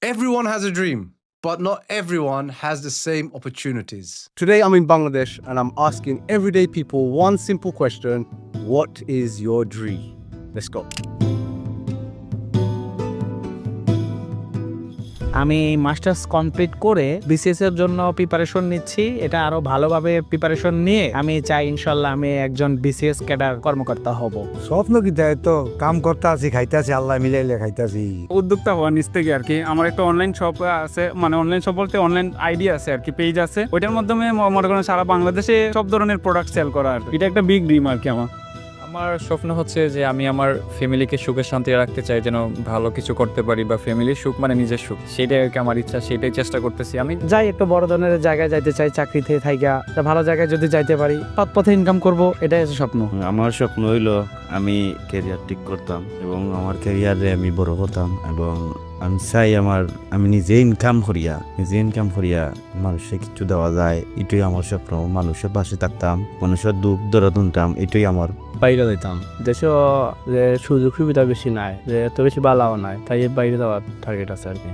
Everyone has a dream, but not everyone has the same opportunities. Today I'm in Bangladesh and I'm asking everyday people one simple question. What is your dream? Let's go. আমি masters complete করে BCS এর জন্য preparation নিচ্ছি। এটা আরো ভালোভাবে preparation নিয়ে আমি চাই ইনশাল্লাহ আমি একজন বিসিএস ক্যাডার কর্মকর্তা হব। স্বপ্ন কি দেয় তো কাম করতে আছি খাইতেছি আল্লাহ মিলাইলে খাইতেছি। উদ্যোক্তা হওয়ার নিচ থেকে আর কি আমার একটা অনলাইন শপ আছে, মানে অনলাইন শপ বলতে অনলাইন আইডিয়া আছে আর কি, পেজ আছে। ওইটার মাধ্যমে মনে করেন সারা বাংলাদেশে সব ধরনের প্রোডাক্ট সেল করা আর কি। এটা একটা বিগ ড্রিম আর কি আমার স্বপ্ন হচ্ছে যে আমি আমার ফ্যামিলিকে সুখে শান্তি রাখতে চাই, যেন ভালো কিছু করতে পারি বা ফ্যামিলির সুখ মানে নিজের সুখ, সেটাই আর কি আমার ইচ্ছা, সেটাই চেষ্টা করতেছি। আমি যাই একটু বড় ধরনের জায়গায় যাইতে চাই, চাকরিতে থাইকা ভালো জায়গায় যদি যাইতে পারি সৎ পথে ইনকাম করব, এটাই হচ্ছে স্বপ্ন। আমার স্বপ্ন হইলো আমি ক্যারিয়ার ঠিক করতাম এবং আমার ক্যারিয়ারে আমি বড় হতাম এবং আমি চাই আমি নিজে ইনকাম করিয়া মানুষকে কিছু দেওয়া যায়, এটাই আমার স্বপ্ন। মানুষের পাশে থাকতাম, মানুষের দুঃখ দরদ শুনতাম, এটাই আমার। বাইরে যাইতাম, দেশে যে সুযোগ সুবিধা বেশি নাই, যে এত বেশি বালাও নাই, তাই বাইরে যাওয়ার টার্গেট আছে আর কি।